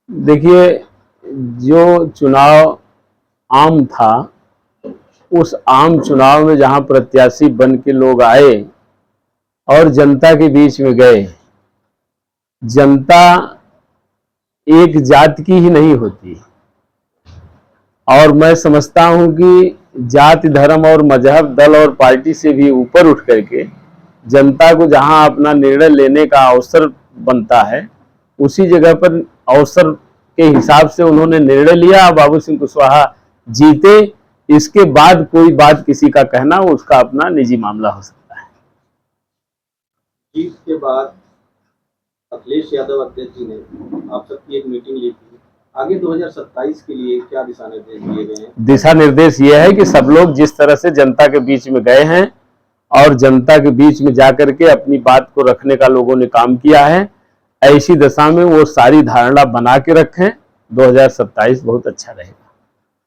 देखिए, जो चुनाव आम था, उस आम चुनाव में जहां प्रत्याशी बन के लोग आए और जनता के बीच में गए, जनता एक जात की ही नहीं होती। और मैं समझता हूं कि जाति, धर्म और मजहब, दल और पार्टी से भी ऊपर उठ करके जनता को जहां अपना निर्णय लेने का अवसर बनता है, उसी जगह पर अवसर के हिसाब से उन्होंने निर्णय लिया। बाबू सिंह कुशवाहा जीते। इसके बाद कोई बात किसी का कहना, उसका अपना निजी मामला हो सकता है। जीत के बाद अखिलेश यादव अध्यक्ष जी ने आप सबकी एक मीटिंग ली थी। आगे 2027 के लिए क्या दिशा निर्देश दिए गए हैं? दिशा निर्देश ये है कि सब लोग जिस तरह से जनता के बीच में गए हैं और जनता के बीच में जाकर के अपनी बात को रखने का लोगों ने काम किया है, ऐसी दशा में वो सारी धारणा बना के रखें। 2027 बहुत अच्छा रहेगा।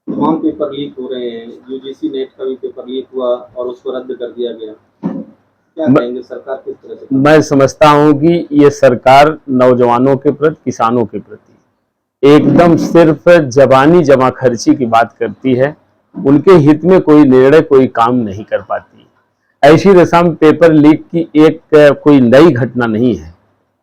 तमाम पेपर लीक हो रहे हैं, यूजीसी नेट का भी पेपर लीक हुआ और उसको रद्द कर दिया गया। क्या कहेंगे, सरकार किस तरह से? मैं समझता हूं कि ये सरकार नौजवानों के प्रति, किसानों के प्रति एकदम सिर्फ जबानी जमा खर्ची की बात करती है। उनके हित में कोई निर्णय, कोई काम नहीं कर पाती। ऐसी दशा में पेपर लीक की एक कोई नई घटना नहीं है।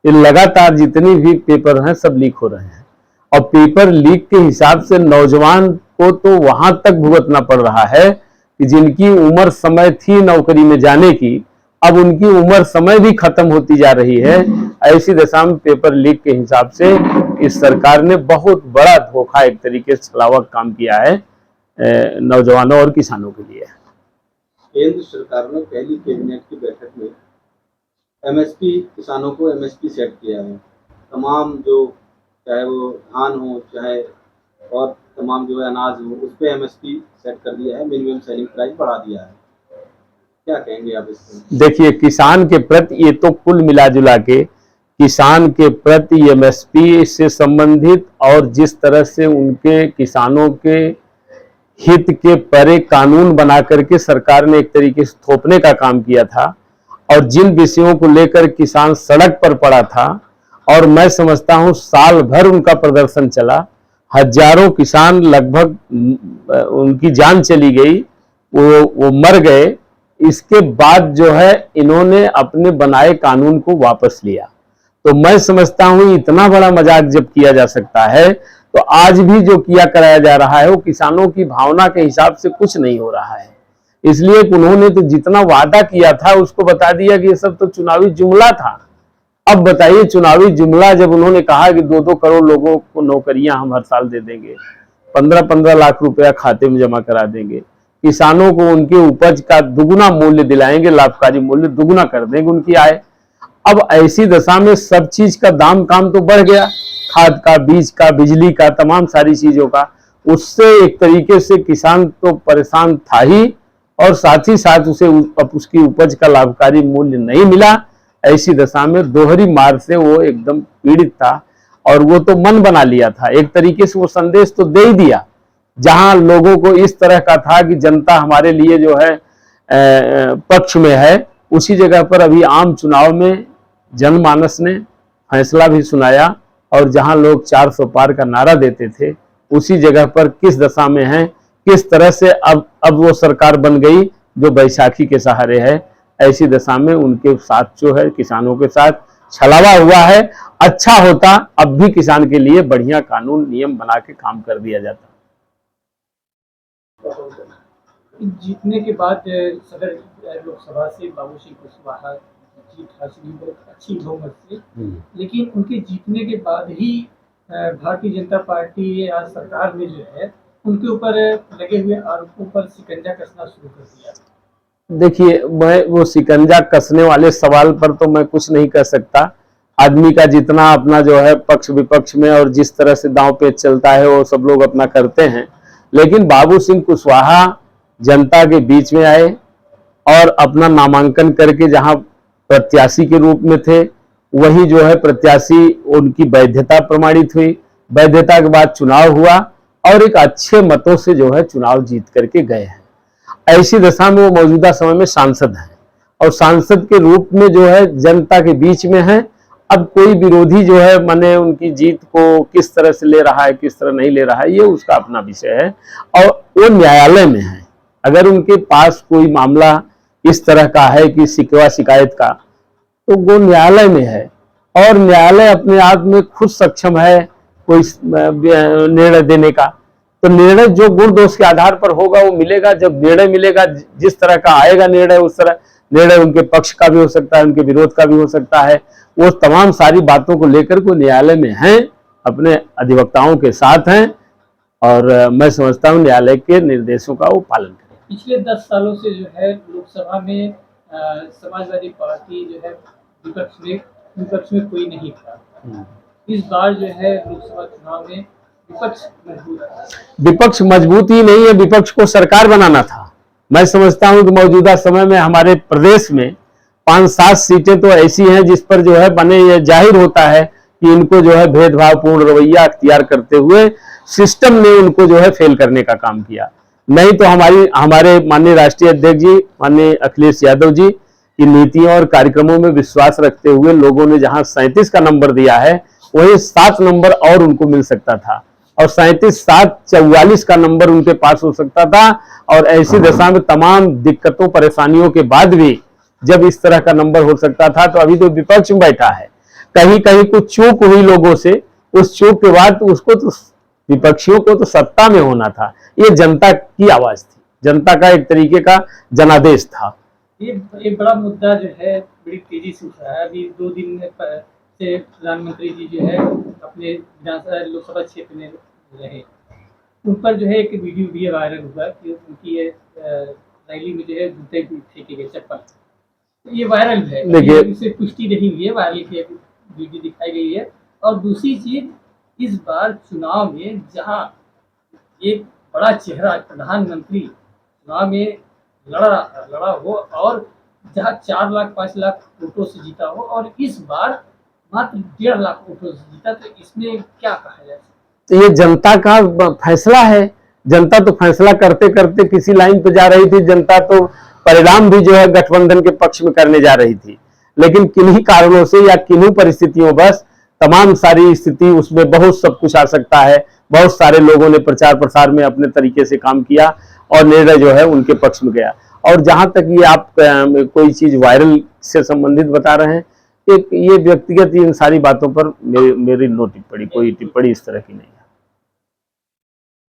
ये लगातार जितनी भी पेपर हैं सब लीक हो रहे हैं, और पेपर लीक के हिसाब से नौजवान को तो वहां तक भुगतना पड़ रहा है कि जिनकी उम्र समय थी नौकरी में जाने की, अब उनकी उम्र समय भी खत्म होती जा रही है। ऐसी दशा में पेपर लीक के हिसाब से इस सरकार ने बहुत बड़ा धोखा, एक तरीके से छलावा काम किया है नौजवानों और किसानों के लिए। केंद्र सरकार ने पहली कैबिनेट की बैठक में एमएसपी, किसानों को एमएसपी सेट किया है। तमाम जो, चाहे वो धान हो, चाहे और तमाम जो है अनाज हो, उस पर एमएसपी सेट कर दिया है। मिनिमम सेलिंग प्राइस बढ़ा दिया है। क्या कहेंगे आप इसमें? देखिए, किसान के प्रति ये तो कुल मिला जुला के किसान के प्रति एमएसपी से संबंधित और जिस तरह से उनके किसानों के हित के परे कानून बना करके सरकार ने एक तरीके से थोपने का काम किया था, और जिन विषयों को लेकर किसान सड़क पर पड़ा था, और मैं समझता हूं साल भर उनका प्रदर्शन चला, हजारों किसान लगभग उनकी जान चली गई, वो मर गए। इसके बाद जो है इन्होंने अपने बनाए कानून को वापस लिया। तो मैं समझता हूं इतना बड़ा मजाक जब किया जा सकता है, तो आज भी जो किया कराया जा रहा है वो किसानों की भावना के हिसाब से कुछ नहीं हो रहा है। इसलिए उन्होंने तो जितना वादा किया था उसको बता दिया कि ये सब तो चुनावी जुमला था। अब बताइए, चुनावी जुमला जब उन्होंने कहा कि 2-2 करोड़ लोगों को नौकरियां हम हर साल दे देंगे, 15-15 लाख रुपया खाते में जमा करा देंगे, किसानों को उनके उपज का दुगुना मूल्य दिलाएंगे, लाभकारी मूल्य दुगुना कर देंगे उनकी आय। अब ऐसी दशा में सब चीज का दाम काम तो बढ़ गया, खाद का, बीज का, बिजली का, तमाम सारी चीजों का। उससे एक तरीके से किसान तो परेशान था ही, और साथ ही साथ उसे उसकी उपज का लाभकारी मूल्य नहीं मिला। ऐसी दशा में दोहरी मार से वो एकदम पीड़ित था, और वो तो मन बना लिया था। एक तरीके से वो संदेश तो दे ही दिया, जहां लोगों को इस तरह का था कि जनता हमारे लिए जो है पक्ष में है, उसी जगह पर अभी आम चुनाव में जनमानस ने फैसला भी सुनाया, और जहां लोग 400 पार का नारा देते थे, उसी जगह पर किस दशा में है, किस तरह से अब वो सरकार बन गई जो बैसाखी के सहारे है। ऐसी दशा में उनके साथ जो है किसानों के साथ छलावा हुआ है। अच्छा होता अब भी किसान के लिए बढ़िया कानून नियम बना के काम कर दिया जाता। जीतने के बाद सदर लोकसभा से बाबू सिंह कुशवाहा जीत हासिल बहुत अच्छी बहुमत से, लेकिन उनके जीतने के बाद ही भारतीय जनता पार्टी या सरकार ने जो है उनके ऊपर लगे हुए आरोपों पर शिकंजा कसना शुरू कर दिया। देखिए, मैं वो शिकंजा कसने वाले सवाल पर तो मैं कुछ नहीं कर सकता। आदमी का जितना अपना जो है पक्ष विपक्ष में और जिस तरह से दांव पेच चलता है वो सब लोग अपना करते हैं, लेकिन बाबू सिंह कुशवाहा जनता के बीच में आए और अपना नामांकन करके जहां प्रत्याशी के रूप में थे, वही जो है प्रत्याशी उनकी वैधता प्रमाणित हुई। वैधता के बाद चुनाव हुआ और एक अच्छे मतों से जो है चुनाव जीत करके गए हैं। ऐसी दशा में वो मौजूदा समय में सांसद हैं, और सांसद के रूप में जो है जनता के बीच में है, अब कोई विरोधी जो है माने उनकी जीत को किस तरह से ले रहा है, किस तरह नहीं ले रहा है, ये उसका अपना विषय है और वो न्यायालय में है। अगर उनके पास कोई मामला इस तरह का है कि शिकवा शिकायत का, तो वो न्यायालय में है और न्यायालय अपने आप में खुद सक्षम है कोई निर्णय देने का। तो निर्णय जो गुण दोष के आधार पर होगा वो मिलेगा। जब निर्णय मिलेगा, जिस तरह का आएगा निर्णय, उस तरह निर्णय उनके पक्ष का भी हो सकता है, उनके विरोध का भी हो सकता है। वो तमाम सारी बातों को लेकर को न्यायालय में हैं, अपने अधिवक्ताओं के साथ हैं और मैं समझता हूँ न्यायालय के निर्देशों का वो पालन करें। पिछले 10 सालों से जो है लोकसभा में समाजवादी पार्टी जो है विपक्ष में कोई नहीं था। इस बार जो है लोकसभा चुनाव में विपक्ष मजबूत है। विपक्ष मजबूत ही नहीं है, विपक्ष को सरकार बनाना था। मैं समझता हूं कि मौजूदा समय में हमारे प्रदेश में 5-7 सीटें तो ऐसी हैं जिस पर जो है बने ये जाहिर होता है कि इनको जो है भेदभावपूर्ण रवैया अख्तियार करते हुए सिस्टम ने उनको जो है फेल करने का काम किया। नहीं तो हमारे माननीय राष्ट्रीय अध्यक्ष जी माननीय अखिलेश यादव जी की नीतियों और कार्यक्रमों में विश्वास रखते हुए लोगों ने जहां 37 का नंबर दिया है, वही 7 नंबर और उनको मिल सकता था और 37-7 44 का नंबर उनके पास हो सकता था। और ऐसी दशा में तमाम दिक्कतों परेशानियों के बाद भी जब इस तरह का नंबर हो सकता था, तो अभी तो विपक्ष में बैठा है। कहीं कहीं कुछ चूक हुई लोगों से, उस चूक के बाद उसको तो विपक्षियों को तो सत्ता में होना था। ये जनता की आवाज थी, जनता का एक तरीके का जनादेश था। ये एक बड़ा मुद्दा जो है बड़ी तेजी से उठ रहा है। अभी 2 दिन से प्रधानमंत्री जी जो है अपने लोकसभा क्षेत्र में रहे, उन पर जो है एक वीडियो भी वायरल हुआ कि उनकी रैली में जो है जूते फेंके गए, चप्पल। ये वायरल है, देखिए इससे पुष्टि नहीं हुई है, वायरल की वीडियो दिखाई गई है। और दूसरी चीज, इस बार चुनाव में जहां एक बड़ा चेहरा प्रधानमंत्री चुनाव में लड़ा हो और जहां 4 लाख 5 लाख वोटों से जीता हो और इस बार मात्र 1.5 लाख वोटों से जीता, तो इसमें क्या कहा जाए? तो ये जनता का फैसला है। जनता तो फैसला करते करते किसी लाइन पे जा रही थी। जनता तो परिणाम भी जो है गठबंधन के पक्ष में करने जा रही थी, लेकिन किन्हीं कारणों से या किन्हीं परिस्थितियों बस तमाम सारी स्थिति उसमें बहुत सब कुछ आ सकता है। बहुत सारे लोगों ने प्रचार प्रसार में अपने तरीके से काम किया और निर्णय जो है उनके पक्ष में गया। और जहां तक ये आप कोई चीज वायरल से संबंधित बता रहे हैं, ये व्यक्तिगत इन सारी बातों पर मेरी नो टिप्पणी, कोई टिप्पणी इस तरह की नहीं।